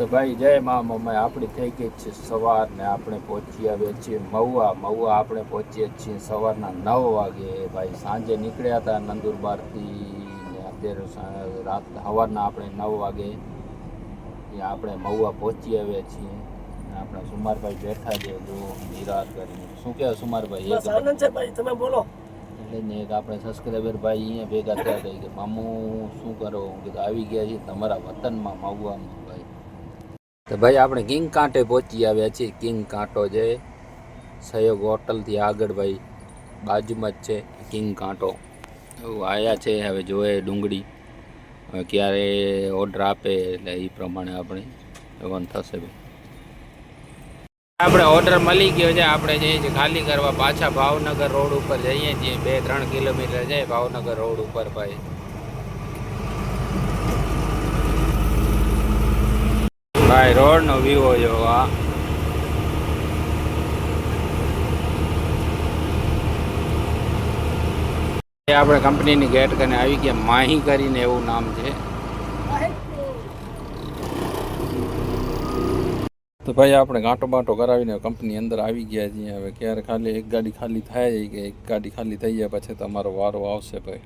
તો ભાઈ જય મા મમ્મી, આપણી થઈ ગઈ છે સવાર ને આપણે પહોંચી આવ્યા છીએ મહુવા આપણે પહોંચીએ છીએ સવારના 9 વાગે. ભાઈ સાંજે નીકળ્યા હતા નંદુરબારથી ને અત્યારે રાત સવારના આપણે 9 વાગે આપણે મહુવા પહોંચી આવ્યા છીએ. આપણા સુમારભાઈ બેઠા છે જો નિરાર કરીને. શું કહેવાય સુમારભાઈ? બસ આનંદ છે ભાઈ, તમે બોલો. એટલે ને એક આપણે સબસ્ક્રાઈબર ભાઈ અહીંયા ભેગા થયા હતા કે મામું શું કરો? હું કીધું આવી ગયા છીએ તમારા વતનમાં મહુવામાં ભાઈ. તો ભાઈ આપણે કિંગ કાંટે પહોંચી આવ્યા છીએ. કિંગ કાંટો છે સહયોગ હોટલથી આગળ ભાઈ બાજુમાં જ છે કિંગ કાંટો. એવું આવ્યા છે. હવે જોઈએ ડુંગળી હવે ક્યારે ઓર્ડર આપે એટલે એ પ્રમાણે આપણે એવન થશે ભાઈ. આપણે ઓર્ડર મળી ગયો છે. આપણે જઈએ છીએ ખાલી કરવા પાછા ભાવનગર રોડ ઉપર જઈએ છીએ. 2-3 કિલોમીટર છે ભાવનગર રોડ ઉપર ભાઈ. ભાઈ રોડનો વ્યૂ જો આ. આપણે કંપનીની ગેટ કરીને આવી ગયા. માહી કરીને એવું નામ છે. તો ભાઈ આપણે ગાંટો બાંટો કરાવીને કંપની અંદર આવી ગયા છીએ. હવે ક્યારે ખાલી એક ગાડી ખાલી થાય કે એક ગાડી ખાલી થઈ જાય પછી તમારો વારો આવશે ભાઈ.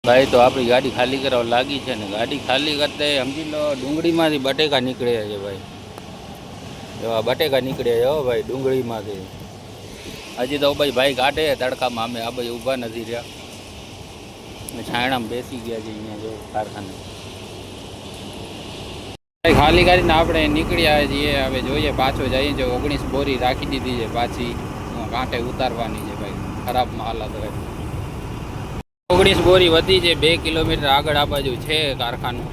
ભાઈ તો આપણી ગાડી ખાલી કરવા લાગી છે ને ગાડી ખાલી કરતા સમજી લો ડુંગળીમાંથી બટેકા નીકળ્યા છે ભાઈ. એવા બટેકા નીકળ્યા છે હો ભાઈ ડુંગળીમાંથી. હજી તો ભાઈ કાઢે તડકામાં. અમે આ ભાઈ ઊભા નથી રહ્યા, છાયણામાં બેસી ગયા છે અહીંયા જો કારખાને. ખાલી કરીને આપણે નીકળી આવ્યા છીએ. હવે જોઈએ પાછો જઈએ છીએ. 19 બોરી રાખી દીધી છે પાછી કાંઠે ઉતારવાની છે ભાઈ. ખરાબમાં હાલત હોય. 19 બોરી વધી છે. 2 કિલોમીટર આગળ આ બાજુ છે કારખાનું,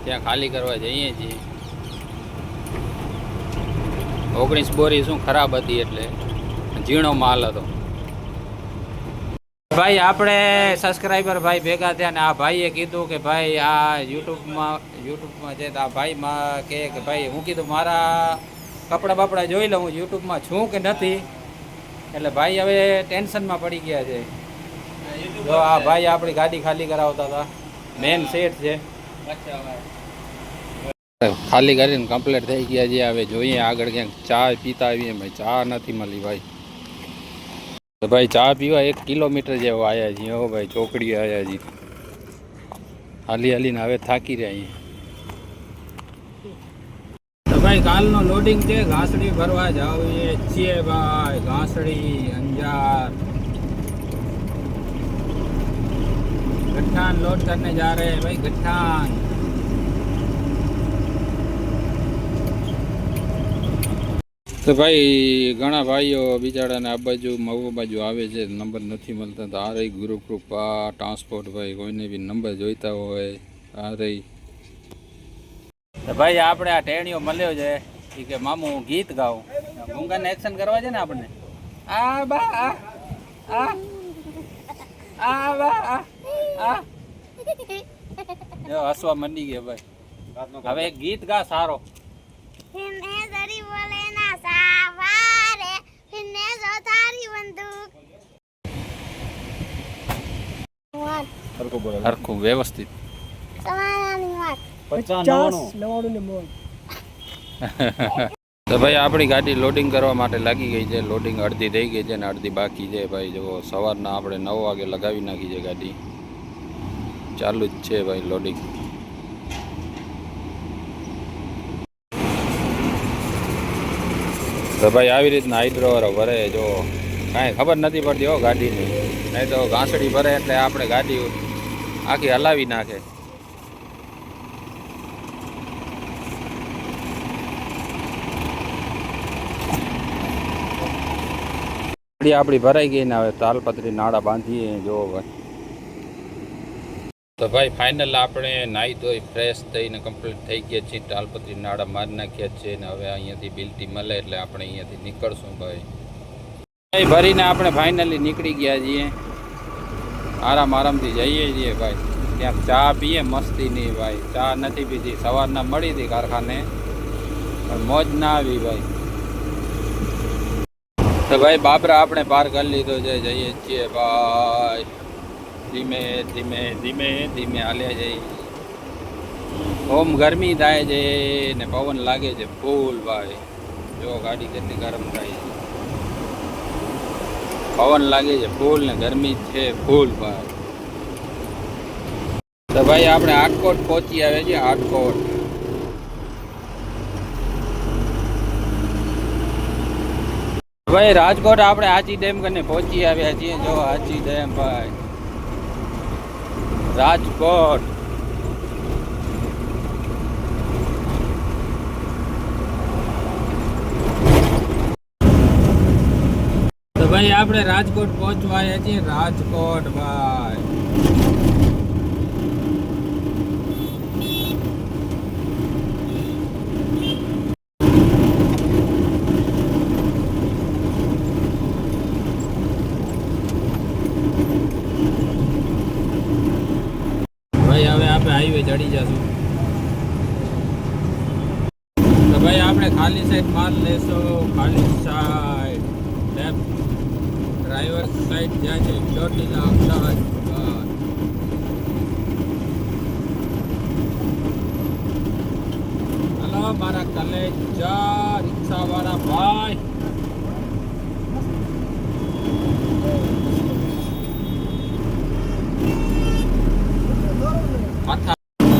ત્યાં ખાલી કરવા જઈએ છીએ. 19 બોરી શું ખરાબ હતી એટલે ઝીણો માલ હતો ભાઈ. આપણે સબસ્ક્રાઈબર ભાઈ ભેગા થયા ને આ ભાઈએ કીધું કે ભાઈ આ યુટ્યુબમાં છે. આ ભાઈમાં કે ભાઈ હું કીધું મારા કપડાં બપડા જોઈ લઉં હું યુટ્યુબમાં છું કે નથી. એટલે ભાઈ હવે ટેન્શનમાં પડી ગયા છે. જો આ ભાઈ આપણી ગાડી ખાલી કરાવતા હતા. મેન સેટ છે. ખાલી કરીને કમ્પ્લીટ થઈ ગયા છે. હવે જોઈએ આગળ ક્યાંક ચા પીતા આવીએ ભાઈ. ચા નથી મળી ભાઈ. તો ભાઈ ચા પીવા 1 કિલોમીટર જેવો આવ્યા છીએ. હો ભાઈ ચોકડી આવ્યા છીએ. હાલીને હવે થાકી રહ્યા અહીંયા. તો ભાઈ કાલનો લોડિંગ છે. ઘાસડી ભરવા જાવીએ છીએ ભાઈ. ઘાસડી અંજાર गट्ठान लोड करने जा रहे हैं भाई. गट्ठान તો ભાઈ ઘણા ભાઈઓ બિચારાને આ બાજુ મહુવા બાજુ આવે છે, નંબર નથી મળતા. તો આ રહી ગુરુ કૃપા ટ્રાન્સપોર્ટ ભાઈ. કોઈને બી નંબર જોઈતા હોય આ રહી. તો ભાઈ આપણે આ ટેણીઓ મળ્યો છે એ કે મામું હું ગીત ગાઉં. ગુંગાને એક્શન કરવા છે ને આપણે. આ બા આ આ બા આ જો હસવા મંડી ગયા ભાઈ. હવે એક ગીત ગા સારો. હરખું વ્યવસ્થિત. તો ભાઈ આપણી ગાડી લોડિંગ કરવા માટે લાગી ગઈ છે. લોડિંગ અડધી થઈ ગઈ છે ને અડધી બાકી છે ભાઈ. જો સવારના આપણે 9 વાગે લગાવી નાખી છે ગાડી. ચાલુ જ છે ભાઈ લોડિંગ. તો ભાઈ આવી રીતના હાઇડ્રોવાળો ભરે. જો કાંઈ ખબર નથી પડતી હો ગાડીની. નહીં તો ઘાસડી ભરે એટલે આપણે ગાડી આખી હલાવી નાખે. આપણી ભરાઈ ગઈ ને હવે તાલપત્રી નાળા બાંધીએ. જો ભાઈ તો ભાઈ ફાઇનલ આપણે નાહી ધોઈ ફ્રેશ થઈને કમ્પ્લીટ થઈ ગયા છીએ. તાલપત્રી નાળા મારી નાખ્યા છે ને હવે અહીંયાથી બિલ્ટી મળે એટલે આપણે અહીંયાથી નીકળશું ભાઈ. ભાઈ ભરીને આપણે ફાઇનલી નીકળી ગયા છીએ. આરામથી જઈએ છીએ ભાઈ. ત્યાં ચા પીએ મસ્તીની ભાઈ. ચા નથી પીધી. સવારના મળી હતી કારખાને પણ મોજ ના આવી ભાઈ. તો ભાઈ બાબરા આપણે પાર કરી લીધો છે. જઈએ છીએ ભાઈ ધીમે ધીમે હાલ્યા જઈએ. ઓમ ગરમી થાય છે ને પવન લાગે છે ફૂલ ભાઈ. જો ગાડી કેટલી ગરમ થાય છે. પવન લાગે છે ફૂલ ને ગરમી છે ફૂલ ભાઈ. તો ભાઈ આપણે આટકોટ પહોંચી આવે છે. આટકોટ ભાઈ રાજકોટ આપણે હાચી ડેમ કને પહોંચી આવ્યા છીએ. જો હાચી ડેમ ભાઈ રાજકોટ. તો ભાઈ આપણે રાજકોટ પહોંચવા આવ્યા છીએ. રાજકોટ ભાઈ ભાઈ હવે આપણે હાઈવે ચડી જશું. તો ભાઈ આપણે ખાલી સાઈડ માલ લેશું. ખાલી સાઈડ લેફ્ટ ડ્રાઈવર સાઈડ જ્યાં છે ચોટીલા અમદાવાદ. હલો મારા કલેજા રિક્ષા વાળા ભાઈ.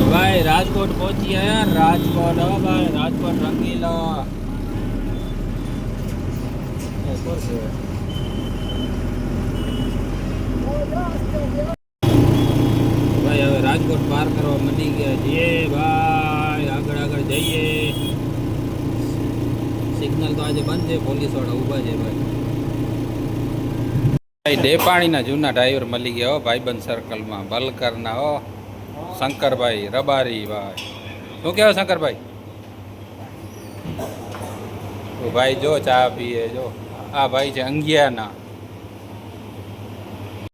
ભાઈ રાજકોટ પહોંચી આયા. રાજકોટ હો ભાઈ. રાજકોટ રંગીલા. ભાઈ હવે રાજકોટ પાર કરવા મળી ગયા છીએ ભાઈ. આગળ આગળ જઈએ. સિગ્નલ તો આજે બંધ છે. પોલીસ વાળા ઊભા છે ભાઈ. ભાઈ ડેપાણીના જૂના ડ્રાઈવર મળી ગયા હો ભાઈબંધ સર્કલમાં. બલકરના હો શંકરભાઈ રબારી ભાઈ. શું કહેવાય શંકરભાઈ? તો ભાઈ જો ચા પીએ. જો આ ભાઈ છે અંગિયાના.